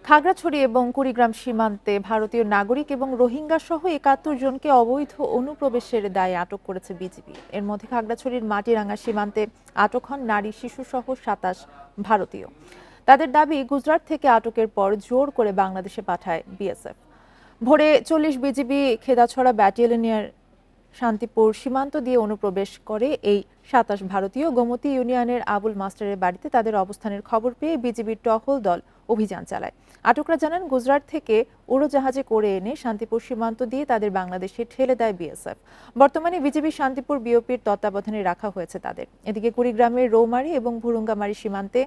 খাগড়াছড়ি এবং কুড়িগ্রাম সীমান্তে ভারতীয় নাগরিক এবং রোহিঙ্গা সহ ৭১ জনকে অবৈধ অনুপ্রবেশের দায়ে আটক করেছে বিজিবি। এর মধ্যে খাগড়াছড়ির মাটিরাঙ্গা সীমান্তে আটক হন নারী শিশু সহ ২৭ ভারতীয়। তাদের দাবি, গুজরাট থেকে আটকের পর জোর করে বাংলাদেশে পাঠায় বিএসএফ। ভোরে ৪০ বিজিবি খেদাছড়া ব্যাটালিয়নের শান্তিপুর সীমান্ত দিয়ে অনুপ্রবেশ করে এই ২৭ ভারতীয়। গোমতী ইউনিয়নের আবুল মাস্টারের বাড়িতে তাদের অবস্থানের খবর পেয়ে বিজিবির টহল দল অভিযান চালায়। আটকরা জানান, গুজরাট থেকে উড়োজাহাজে করে এনে শান্তিপুর সীমান্ত দিয়ে তাদের বাংলাদেশে ঠেলে দেয় বিএসএফ। বর্তমানে বিজিবি শান্তিপুর বিওপির তত্ত্বাবধানে রাখা হয়েছে তাদের। এদিকে কুড়িগ্রামের রৌমারী এবং ভুরুঙ্গামারী সীমান্তে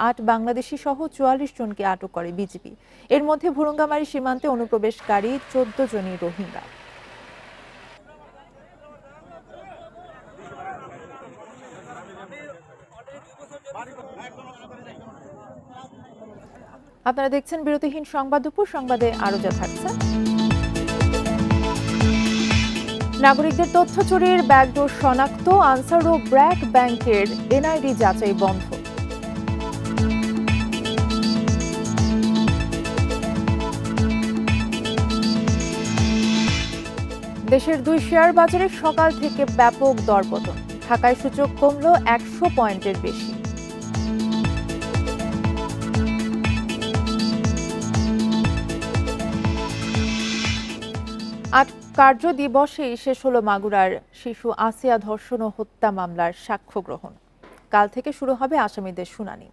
৮ বাংলাদেশি সহ ৪৪ জনকে আটক করে বিজিবি। এর মধ্যে ভুরুঙ্গামারী সীমান্তে অনুপ্রবেশকারী ১৪ জনই রোহিঙ্গা। আপনারা দেখছেন বিরতিহীন সংবাদ দুপুর। সংবাদে আরো যা থাকছে। নাগরিকদের তথ্য চুরির ব্যাকডোর শনাক্ত, আনসার ও ব্র্যাক ব্যাংকের এনআইডি যাচাই বন্ধ। দেশের ২ শেয়ার বাজারে সকাল থেকে ব্যাপক দরপতন। ঢাকায় সূচক কমল ১০০ পয়েন্টের বেশি। আট কার্য দিবসেই শেষ হলো মাগুরার শিশু আসিয়া ধর্ষণ ও হত্যা মামলার সাক্ষ্য গ্রহণ। কাল থেকে শুরু হবে আসামিদের শুনানি।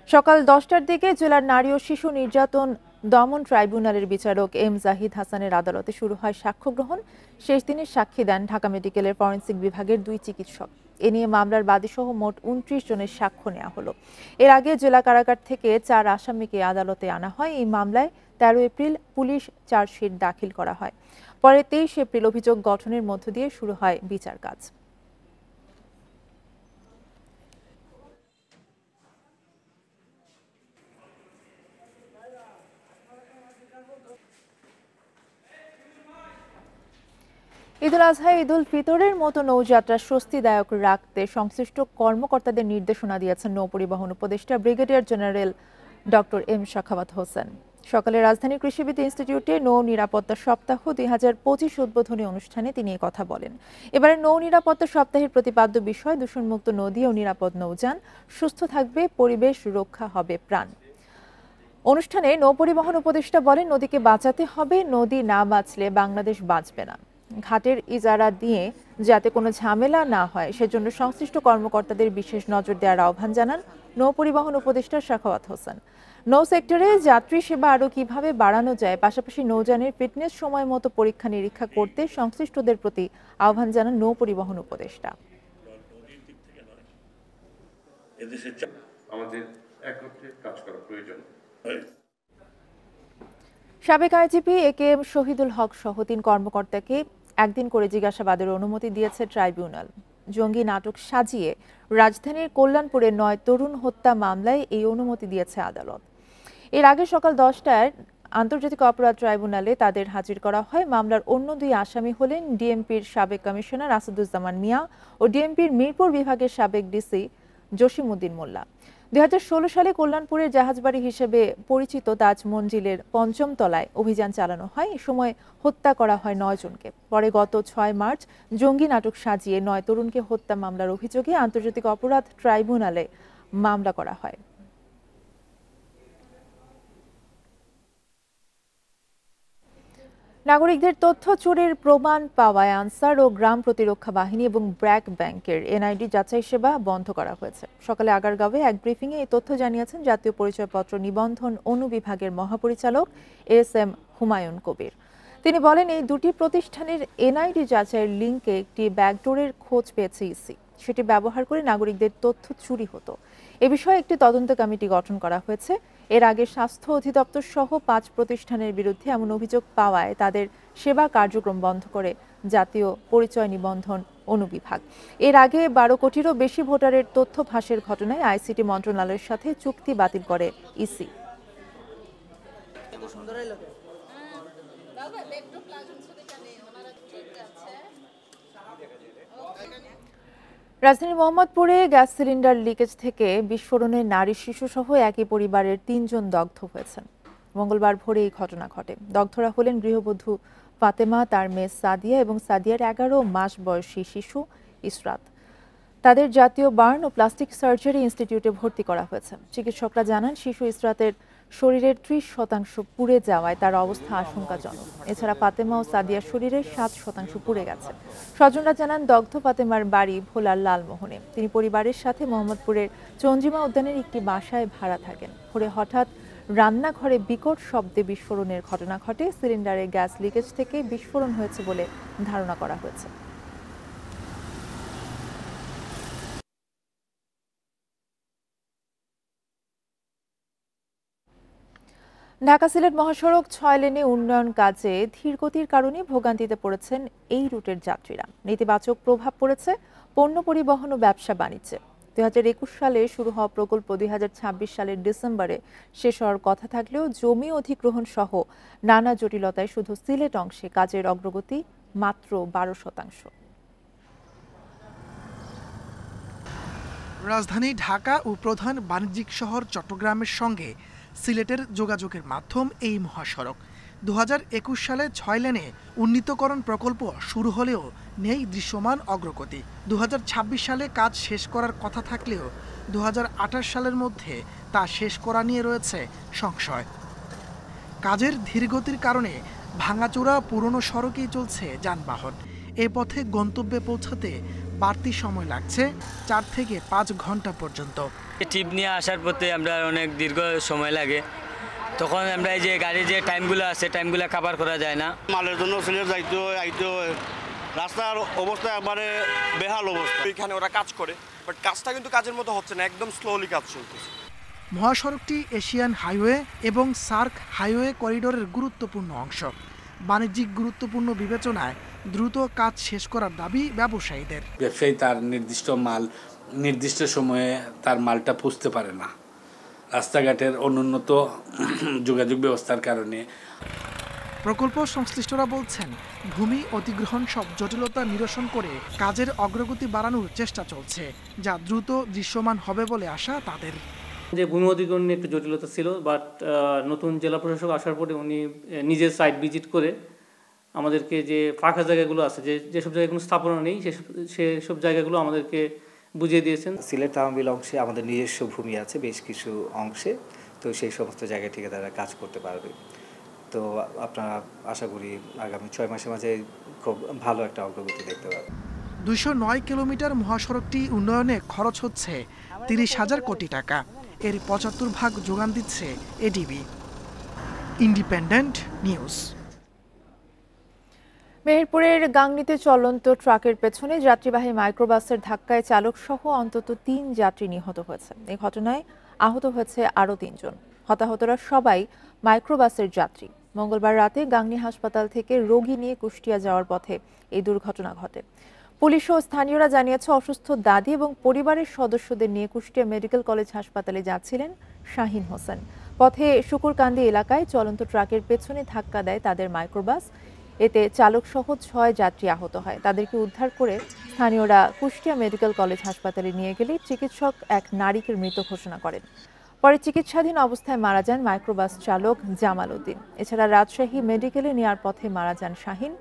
সকাল ১০টার দিকে জেলার নারী ও শিশু নির্যাতন দমন ট্রাইব্যুনালের বিচারক এম জাহিদ হাসানের আদালতে শুরু হয় সাক্ষ্য গ্রহণ। শেষ দিনে সাক্ষী দেন ঢাকা মেডিকেলের ফরেনসিক বিভাগের ২ চিকিৎসক। এ নিয়ে মামলার বাদীসহ মোট ২৯ জনের সাক্ষ্য নেওয়া হলো। এর আগে জেলা কারাগার থেকে ৪ আসামিকে আদালতে আনা হয়। এই মামলায় ১৩ এপ্রিল পুলিশ চার্জশিট দাখিল করা হয়। পরে ২৩ এপ্রিল অভিযোগ গঠনের মধ্য দিয়ে শুরু হয় বিচার কাজ। ঈদুল আজহা, ঈদুল ফিতরের মতো নৌযাত্রা স্বস্তিদায়ক রাখতে সংশ্লিষ্ট কর্মকর্তাদের নির্দেশনা দিয়েছেন নৌপরিবহন উপদেষ্টা brigadier general doctor M Sakhawat Hossain. সকালে রাজধানীর কৃষিবিদ ইনস্টিটিউটে নৌ নিরাপত্তা সপ্তাহ ২০২৫ উদ্বোধনী অনুষ্ঠানে তিনি এই কথা বলেন। এবারে নৌ নিরাপত্তা সপ্তাহের প্রতিপাদ্য বিষয় দূষণমুক্ত নদী ও নিরাপদ নৌযান। সুস্থ থাকবে পরিবেশ, রক্ষা হবে প্রাণ। অনুষ্ঠানে নৌপরিবহন উপদেষ্টা বলেন, নদীকে বাঁচাতে হবে, নদী না বাঁচলে বাংলাদেশ বাঁচবে না। ঘাটের ইজারা দিয়ে যাতে কোনো ঝামেলা না হয় সেজন্য সংশ্লিষ্ট কর্মকর্তাদের বিশেষ নজর দেওয়ার আহ্বান জানান নৌপরিবহন উপদেষ্টা সাখাওয়াত হোসেন। নৌ সেক্টরে যাত্রী সেবা আরও কিভাবে বাড়ানো যায়, পাশাপাশি নৌযানের ফিটনেস সময় মতো পরীক্ষা নিরীক্ষা করতে সংশ্লিষ্টদের প্রতি আহ্বান জানান নৌপরিবহন উপদেষ্টা। আমাদের একত্রে কাজ করা প্রয়োজন। সাবেক আইজিপি একেএম শহীদুল হক সহ ৩ কর্মকর্তাকে একদিন করে জিজ্ঞাসাবাদের অনুমতি দিয়েছে ট্রাইব্যুনাল। জঙ্গি নাটক সাজিয়ে রাজধানীর কল্যাণপুরে ৯ তরুণ হত্যা মামলায় এই অনুমতি দিয়েছে আদালত। এর আগে সকাল ১০টায় আন্তর্জাতিক অপরাধ ট্রাইব্যুনালে তাদের হাজির করা হয়। মামলার অন্য ২ আসামি হলেন ডিএমপির সাবেক কমিশনার আসাদুজ্জামান মিয়া ও ডিএমপির মিরপুর বিভাগের সাবেক ডিসি জসিমউদ্দিন মোল্লা। ২০১৬ সালে কল্যাণপুরের জাহাজবাড়ি হিসেবে পরিচিত তাজ মঞ্জিলের ৫ম তলায় অভিযান চালানো হয়। এ সময় হত্যা করা হয় ৯ জনকে। পরে গত ৬ মার্চ জঙ্গি নাটক সাজিয়ে ৯ তরুণকে হত্যা মামলার অভিযোগে আন্তর্জাতিক অপরাধ ট্রাইব্যুনালে মামলা করা হয়। নাগরিকদের তথ্য চুরির প্রমাণ পাওয়ায় আনসার ও গ্রাম প্রতিরক্ষা বাহিনী এবং ব্র্যাক ব্যাংকের এনআইডি যাচাই সেবা বন্ধ করা হয়েছে। সকালে আগারগাঁওয়ে এক ব্রিফিংয়ে এই তথ্য জানিয়েছেন জাতীয় পরিচয়পত্র নিবন্ধন অনুবিভাগের মহাপরিচালক এস এম হুমায়ুন কবির। তিনি বলেন, এই ২টি প্রতিষ্ঠানের এনআইডি যাচাইয়ের লিঙ্কে একটি ব্যাকডোরের খোঁজ পেয়েছে ইসি। সেটি ব্যবহার করে নাগরিকদের তথ্য চুরি হতো। এ বিষয়ে একটি তদন্ত কমিটি গঠন করা হয়েছে। এর আগে স্বাস্থ্য অধিদপ্তর সহ ৫ প্রতিষ্ঠানের বিরুদ্ধে এমন অভিযোগ পাওয়ায় তাদের সেবা কার্যক্রম বন্ধ করে জাতীয় পরিচয় নিবন্ধন অনুবিভাগ। এর আগে ১২ কোটিরও বেশি ভোটারের তথ্য ফাঁসের ঘটনায় আইসিটি মন্ত্রণালয়ের সাথে চুক্তি বাতিল করে ইসি। রাজধানীর মোহাম্মদপুরে গ্যাস সিলিন্ডার লিকেজ থেকে বিস্ফোরণে নারী শিশু সহ একই পরিবারের ৩ জন দগ্ধ হয়েছেন। মঙ্গলবার ভোরে এই ঘটনা ঘটে। দগ্ধরা হলেন গৃহবধূ ফাতেমা, তার মেয়ে সাদিয়া এবং সাদিয়ার 11 মাস বয়সী শিশু ইসরাত। তাদের জাতীয় বার্ন ও প্লাস্টিক সার্জারি ইনস্টিটিউটে ভর্তি করা হয়েছে। চিকিৎসকরা জানান, শিশু ইসরাতের শরীরের 30% পুড়ে যাওয়ায় তার অবস্থা আশঙ্কাজনক। এছাড়া ফাতেমা ও সাদিয়ার শরীরের 7% পুড়ে গেছে। স্বজনরা জানান, দগ্ধ ফাতেমার বাড়ি ভোলার লালমোহনে। তিনি পরিবারের সাথে মোহাম্মদপুরের চঞ্জিমা উদ্যানের একটি বাসায় ভাড়া থাকেন। ভোরে হঠাৎ রান্নাঘরে বিকট শব্দে বিস্ফোরণের ঘটনা ঘটে। সিলিন্ডারে গ্যাস লিকেজ থেকে বিস্ফোরণ হয়েছে বলে ধারণা করা হয়েছে। ঢাকা সিলেট মহাসড়ক 6 লেনে উন্নয়ন কাজে ধীরগতির কারণে ভোগান্তিতে পড়েছেন এই রুটের যাত্রীরা। নেতিবাচক প্রভাব পড়েছে পণ্য পরিবহন ও ব্যবসা বাণিজ্যে। 2021 সালে শুরু হওয়া প্রকল্প 2026 সালের ডিসেম্বরে শেষ হওয়ার কথা থাকলেও জমি অধিগ্রহণ সহ নানা জটিলতায় শুধু সিলেট অংশে কাজের অগ্রগতি মাত্র 12%। রাজধানী ঢাকা ও প্রধান বাণিজ্যিক শহর চট্টগ্রামের সঙ্গে সিলেটের যোগাযোগের মাধ্যম এই মহাসড়ক। 2021 সালে 6 লেনে উন্নীতকরণ প্রকল্প শুরু হলেও নেই দৃশ্যমান অগ্রগতি। 2026 সালে কাজ শেষ করার কথা থাকলেও 2028 সালের মধ্যে তা শেষ করা নিয়ে রয়েছে সংশয়। কাজের ধীরগতির কারণে ভাঙাচোরা পুরনো সড়কেই চলছে যানবাহন। এ পথে গন্তব্যে পৌঁছাতে বাড়তি সময় লাগছে 4 থেকে 5 ঘন্টা পর্যন্ত। ট্রিপ নিয়ে আসার পথে আমরা অনেক দীর্ঘ সময় লাগে, তখন আমরা এই যে গাড়ির যে টাইমগুলো আছে টাইমগুলো কভার করা যায় না। মালের জন্য সিলেট যাইতে হয়, রাস্তার অবস্থা একবারে বেহাল অবস্থা। এখানে ওরা কাজ করে, বাট কাজটা কিন্তু কাজের মতো হচ্ছে না, একদম স্লোলি কাজ চলতেছে। মহাসড়কটি এশিয়ান হাইওয়ে এবং সার্ক হাইওয়ে করিডোরের গুরুত্বপূর্ণ অংশ। বাণিজ্যিক গুরুত্বপূর্ণ বিবেচনায় দ্রুত কাজ শেষ করার দাবি ব্যবসায়ীদের। ব্যবসায়ী তার নির্দিষ্ট মাল নির্দিষ্ট সময়ে তার মালটা পুষতে পারে না, রাস্তাঘাটের অনুন্নত যোগাযোগ ব্যবস্থার কারণে। প্রকল্প সংশ্লিষ্টরা বলছেন, ভূমি অধিগ্রহণ সব জটিলতা নিরসন করে কাজের অগ্রগতি বাড়ানোর চেষ্টা চলছে, যা দ্রুত দৃশ্যমান হবে বলে আশা তাদের। যে ভূমি অধিগ্রহণ নিয়ে একটু জটিলতা ছিল, বাট নতুন জেলা প্রশাসক আসার পরে উনি নিজের সাইট ভিজিট করে আমাদেরকে যে ফাঁকা জায়গাগুলো আছে, যেসব জায়গায় কোনো স্থাপনা নেই, সেসব জায়গাগুলো আমাদেরকে বুঝিয়ে দিয়েছেন। সিলেট তামাবিল অংশে আমাদের নিজস্ব ভূমি আছে বেশ কিছু অংশে, তো সেই সমস্ত জায়গা থেকে তারা কাজ করতে পারবে। তো আপনারা আশা করি আগামী 6 মাসের মাঝে খুব ভালো একটা অগ্রগতি দেখতে পাবেন। 209 কিলোমিটার মহাসড়কটি উন্নয়নে খরচ হচ্ছে 30,000 কোটি টাকা। এর 75 ভাগ যোগান দিচ্ছে এডিবি। Independent news. মেহেরপুরের গাংনীতে চলন্ত ট্রাকের পেছনে যাত্রীবাহী মাইক্রোবাসের ধাক্কায় চালক সহ অন্তত 3 যাত্রী নিহত হয়েছে। এই ঘটনায় আহত হয়েছে আরও 3 জন। হতাহতরা সবাই মাইক্রোবাসের যাত্রী। মঙ্গলবার রাতে গাংনী হাসপাতাল থেকে রোগী নিয়ে কুষ্টিয়া যাওয়ার পথে এই দুর্ঘটনা ঘটে। পুলিশ ও স্থানীয়রা জানিয়েছে, অসুস্থ দাদি এবং পরিবারের সদস্যদের নিয়ে কুষ্টিয়া মেডিকেল কলেজ হাসপাতালে যাচ্ছিলেন শাহিন হোসেন। পথে শুকুরকান্দি এলাকায় চলন্ত ট্রাকের পেছনে ধাক্কা দেয় তাদের মাইক্রোবাস। এতে চালক সহ 6 যাত্রী আহত হয়। তাদেরকে উদ্ধার করে স্থানীয়রা কুষ্টিয়া মেডিকেল কলেজ হাসপাতালে নিয়ে গেলে চিকিৎসক এক নারীকে মৃত ঘোষণা করেন। পরে চিকিৎসাধীন অবস্থায় মারা যান মাইক্রোবাস চালক জামাল উদ্দিন। এছাড়া রাজশাহী মেডিকেলে নেওয়ার পথে মারা যান শাহিন।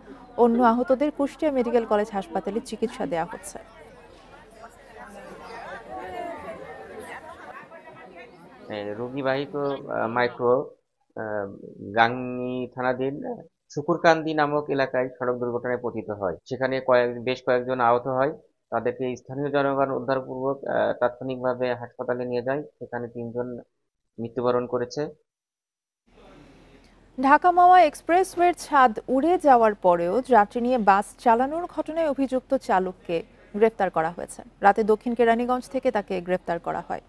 অন্য আহতদের কুষ্টিয়া মেডিকেল কলেজ হাসপাতালে চিকিৎসা দেওয়া হচ্ছে। রোগীবাহিত মাইক্রো গাংনী থানাধীন শুকুরকান্দি নামক এলাকায় সড়ক দুর্ঘটনায় পতিত হয়। সেখানে বেশ কয়েকজন আহত হয়। তাদেরকে স্থানীয় জনগণ উদ্ধারপূর্বক তাৎক্ষণিকভাবে হাসপাতালে নিয়ে যায়। সেখানে 3 জন মৃত্যুবরণ করেছে। ঢাকা মাওয়া এক্সপ্রেসওয়ের ছাদ উড়ে যাওয়ার পরেও যাত্রী নিয়ে বাস চালানোর ঘটনায় অভিযুক্ত চালককে গ্রেফতার করা হয়েছে। রাতে দক্ষিণ কেরানীগঞ্জ থেকে তাকে গ্রেফতার করা হয়।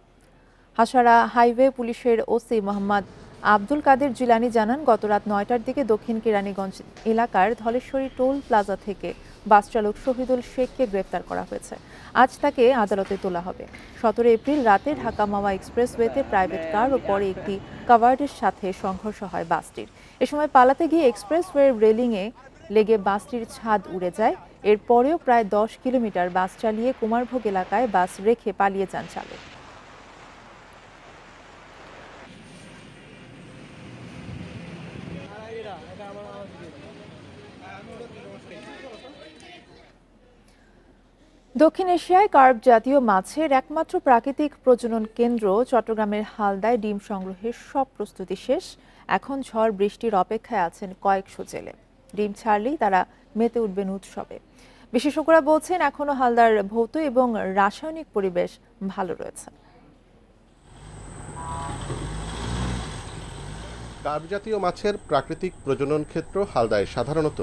হাসারা হাইওয়ে পুলিশের ওসি মোহাম্মদ আব্দুল কাদের জিলানী জানান, গত রাত 9টার দিকে দক্ষিণ কেরানীগঞ্জ এলাকার ধলেশ্বরী টোল প্লাজা থেকে বাস চালক শহীদুল শেখকে গ্রেফতার করা হয়েছে। আজ তাকে আদালতে তোলা হবে। 17 এপ্রিল রাতে ঢাকা মাওয়া এক্সপ্রেসওয়েতে প্রাইভেট কার ও পরে একটি কাভার্ডের সাথে সংঘর্ষ হয় বাসটির। এ সময় পালাতে গিয়ে এক্সপ্রেসওয়ের রেলিংয়ে লেগে বাসটির ছাদ উড়ে যায়। এরপরেও প্রায় 10 কিলোমিটার বাস চালিয়ে কুমারভোগ এলাকায় বাস রেখে পালিয়ে যান চালক। দক্ষিণ এশিয়ায় কার্প জাতীয় মাছের একমাত্র প্রাকৃতিক প্রজনন কেন্দ্র চট্টগ্রামের হালদায় ডিম সংগ্রহের সব প্রস্তুতি শেষ। এখন ঝড় বৃষ্টির অপেক্ষায় আছেন কয়েকশো জেলে। ডিম ছাড়লেই তারা মেতে উঠবেন উৎসবে। বিশেষজ্ঞরা বলছেন এখনো হালদার ভৌত এবং রাসায়নিক পরিবেশ ভালো রয়েছে। কার্প জাতীয় মাছের প্রাকৃতিক প্রজনন ক্ষেত্র হালদায় সাধারণত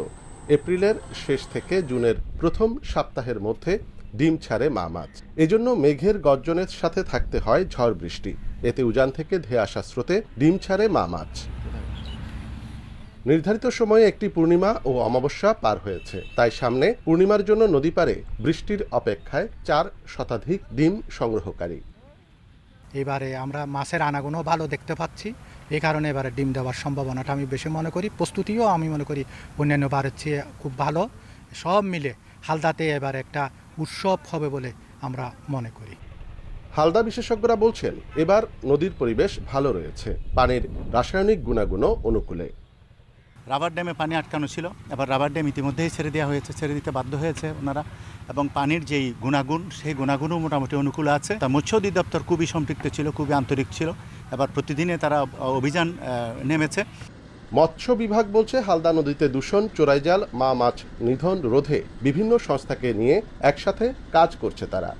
এপ্রিলের শেষ থেকে জুনের প্রথম সপ্তাহের মধ্যে ডিম ছাড়ে মা মাছ। এজন্য মেঘের গর্জনের সাথে থাকতে হয় ঝড় বৃষ্টি। এতে উজান থেকে ধেয়ে আসা স্রোতে ডিম ছাড়ে মা মাছ। নির্ধারিত সময়ে একটি পূর্ণিমা ও অমাবস্যা পার হয়েছে, তাই সামনে পূর্ণিমার জন্য নদী পারে বৃষ্টির অপেক্ষায় 4 শতাধিক ডিম সংগ্রহকারী। এবারে আমরা মাছের আনাগুনো ভালো দেখতে পাচ্ছি, এই কারণে এবারে ডিম দেওয়ার সম্ভাবনাটা আমি বেশি মনে করি। প্রস্তুতিও আমি মনে করি অন্যান্য বারের চেয়ে খুব ভালো। সব মিলে হালদাতে এবার একটা উৎসব হবে বলে আমরা মনে করি। হালদা বিশেষজ্ঞরা বলছেন এবার নদীর পরিবেশ ভালো রয়েছে, পানির রাসায়নিক গুণাগুণও অনুকূলে। রাবার ড্যামে পানি আটকানো ছিল, এবার রাবার ড্যাম ইতিমধ্যেই ছেড়ে দেওয়া হয়েছে, ছেড়ে দিতে বাধ্য হয়েছে ওনারা, এবং পানির যেই গুণাগুণ সেই গুণাগুণও মোটামুটি অনুকূল আছে। তা মৎস্য অধিদপ্তর খুবই সম্পৃক্ত ছিল, খুবই আন্তরিক ছিল, এবার প্রতিদিনে তারা অভিযান নেমেছে। মৎস্য বিভাগ বলছে হালদা নদীতে দূষণ, চোরাইজাল, মা মাছ নিধন রোধে বিভিন্ন সংস্থাকে নিয়ে একসাথে কাজ করছে তারা।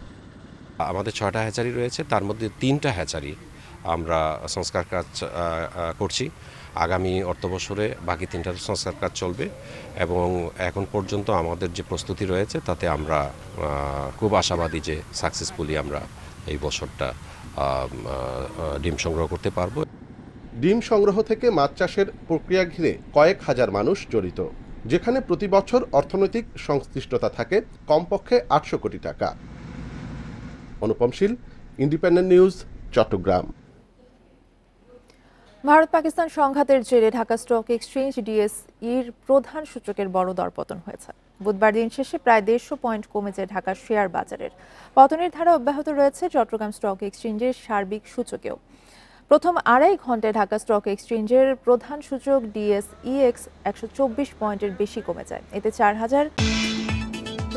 আমাদের 6টা হ্যাচারি রয়েছে, তার মধ্যে 3টা হ্যাচারি আমরা সংস্কার কাজ করছি। আগামী অর্থবছরে বাকি 3টার সংস্কার কাজ চলবে এবং এখন পর্যন্ত আমাদের যে প্রস্তুতি রয়েছে তাতে আমরা খুব আশাবাদী যে সাকসেসফুলি আমরা এই বছরটা ডিম সংগ্রহ করতে পারবো। ডিম সংগ্রহ থেকে মাছ চাষের প্রক্রিয়া ঘিরে কয়েক হাজার মানুষ জড়িত, যেখানে প্রতি বছর অর্থনৈতিক সংশ্লিষ্টতা থাকে কমপক্ষে 800 কোটি টাকা। অনুপম শীল, ইন্ডিপেন্ডেন্ট নিউজ, চট্টগ্রাম। ভারত পাকিস্তান সংঘাতের জেরে ঢাকা স্টক এক্সচেঞ্জ ডিএসইর প্রধান সূচকের বড় দরপতন হয়েছে। বুধবার দিন শেষে প্রায় 150 পয়েন্ট কমেছে ঢাকার শেয়ার বাজারের। পতনের ধারা অব্যাহত রয়েছে চট্টগ্রাম স্টক এক্সচেঞ্জের সার্বিক সূচকেও। প্রথম আড়াই ঘন্টায় ঢাকা স্টক এক্সচেঞ্জের প্রধান সূচক ডিএসইএক্স 124 পয়েন্টের বেশি কমে যায়। এতে 4000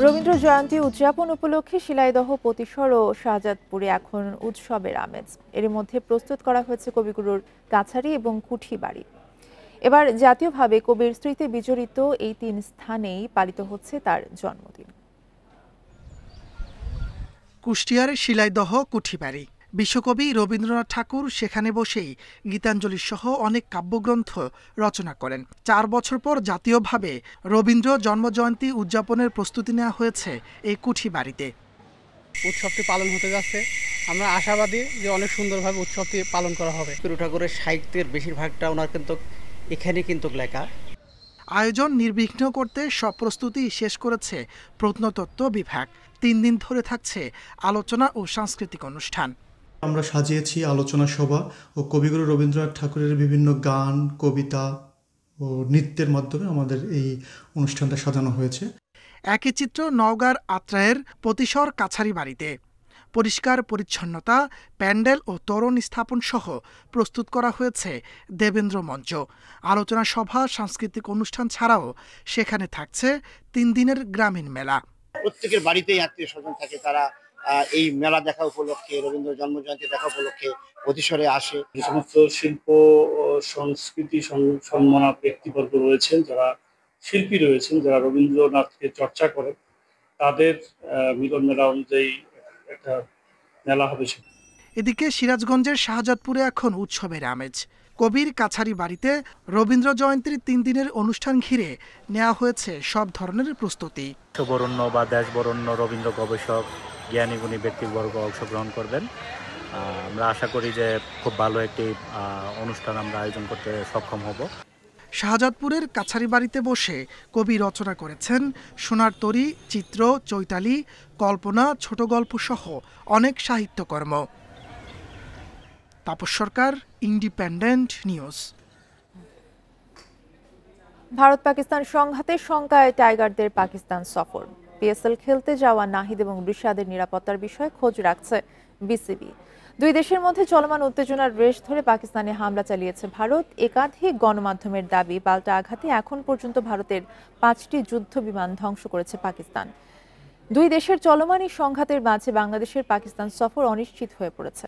রবীন্দ্র জয়ন্তী উদযাপন উপলক্ষে শিলাইদহ, পতিসর ও শাহজাদপুরে এখন উৎসবের আমেজ। এর মধ্যে প্রস্তুত করা হয়েছে কবিগুরুর কাছারি এবং কুঠি বাড়ি। এবার জাতীয়ভাবে কবির স্মৃতি বিজড়িত এই 3 স্থানেই পালিত হচ্ছে তার জন্মদিন। কুষ্টিয়ার শিলাইদহ কুঠিবাড়ি। বিশ্বকবি রবীন্দ্রনাথ ঠাকুর সেখানে বসেই গীতাঞ্জলি সহ অনেক কাব্যগ্রন্থ রচনা করেন। 4 বছর পর জাতীয়ভাবে রবীন্দ্র জন্মজয়ন্তী উদযাপনের প্রস্তুতি নেওয়া হয়েছে এই কুঠিবাড়িতে। উৎসবটি পালন হতে যাচ্ছে, আমরা আশাবাদী যে অনেক সুন্দরভাবে উৎসবটি পালন করা হবে। ঠাকুরের সাহিত্যের বেশিরভাগটা ওনার কিন্তু এখানে কিন্তু লেখা। আয়োজন নির্বিঘ্ন করতে সব প্রস্তুতি শেষ করেছে প্রত্নতত্ত্ব বিভাগ। 3 দিন ধরে থাকছে আলোচনা ও সাংস্কৃতিক অনুষ্ঠান। আমরা সাজিয়েছি আলোচনা সভা ও কবিগুরু রবীন্দ্রনাথ ঠাকুরের বিভিন্ন গান, কবিতা ও নৃত্যের মাধ্যমে আমাদের এই অনুষ্ঠানটা সাজানো হয়েছে। একই চিত্র নওগাঁর আত্রায়ের পতিসর কাছারি বাড়িতে। পরিষ্কার পরিচ্ছন্নতা, প্যান্ডেল ও তোরণ স্থাপন সহ প্রস্তুত করা হয়েছে দেবেন্দ্র মঞ্চ। আলোচনা সভা, সাংস্কৃতিক অনুষ্ঠান ছাড়াও সেখানে থাকছে 3 দিনের গ্রামীণ মেলা। প্রত্যেকের বাড়িতেই আত্মীয় স্বজন থাকে, তারা এই মেলা দেখা উপলক্ষে, রবীন্দ্র জন্মজয়ন্তী দেখা উপলক্ষে পতিসরে আসে। যে সমস্ত শিল্প ও সংস্কৃতি সম্মানা ব্যক্তিবর্গ রয়েছেন, যারা শিল্পী রয়েছেন, যারা রবীন্দ্রনাথকে চর্চা করেন, তাদের মিলন মেলা অনুযায়ী একটা মেলা হবে। এদিকে সিরাজগঞ্জের শাহজাদপুরে এখন উৎসবের আমেজ। কবির কাছারি বাড়িতে রবীন্দ্র জয়ন্তীর 3 দিনের অনুষ্ঠান ঘিরে নেওয়া হয়েছে সব ধরনের প্রস্তুতি। বরণ্য বা দেশবরণ্য রবীন্দ্র গবেষক, জ্ঞানীগুণী ব্যক্তিবর্গ অংশগ্রহণ করবেন। আমরা আশা করি যে খুব ভালো একটি অনুষ্ঠান আমরা আয়োজন করতে সক্ষম হব। শাহজাদপুরের কাছারি বাড়িতে বসে কবি রচনা করেছেন সোনার তরী, চিত্র, চৈতালি, কল্পনা, ছোট গল্প সহ অনেক সাহিত্যকর্ম। তাপস সরকার, ইন্ডিপেন্ডেন্ট নিউজ। ভারত পাকিস্তান সংঘাতের শঙ্কায় টাইগারদের পাকিস্তান সফর। পিএসএল খেলতে যাওয়া নাহিদ এবং রিশাদের নিরাপত্তার বিষয়ে খোঁজ রাখছে বিসিবি। দুই দেশের মধ্যে চলমান উত্তেজনার রেশ ধরে পাকিস্তানে হামলা চালিয়েছে ভারত। একাধিক গণমাধ্যমের দাবি, পাল্টা আঘাতে এখন পর্যন্ত ভারতের 5টি যুদ্ধ বিমান ধ্বংস করেছে পাকিস্তান। দুই দেশের চলমান এই সংঘাতের মাঝে বাংলাদেশের পাকিস্তান সফর অনিশ্চিত হয়ে পড়েছে।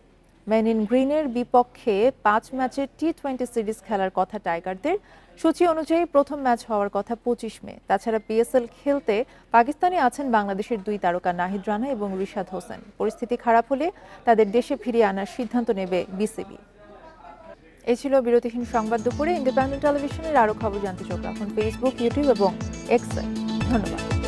মেন ইন গ্রিনের বিপক্ষে 5 ম্যাচের টি20 সিরিজ খেলার কথা টাইগারদের। সূচি অনুযায়ী প্রথম ম্যাচ হওয়ার কথা 25 মে। তাছাড়া পিএসএল খেলতে পাকিস্তানে আছেন বাংলাদেশের 2 তারকা নাহিদ রানা এবং রিশাদ হোসেন। পরিস্থিতি খারাপ হলে তাদের দেশে ফিরিয়ে আনার সিদ্ধান্ত নেবে বিসিবি। এই ছিল বিরতিহীন সংবাদ দুপুরে। ইন্ডিপেন্ডেন্ট টেলিভিশনের আরও খবর জানতে চোখ রাখুন ফেসবুক, ইউটিউব এবং এক্সে। ধন্যবাদ।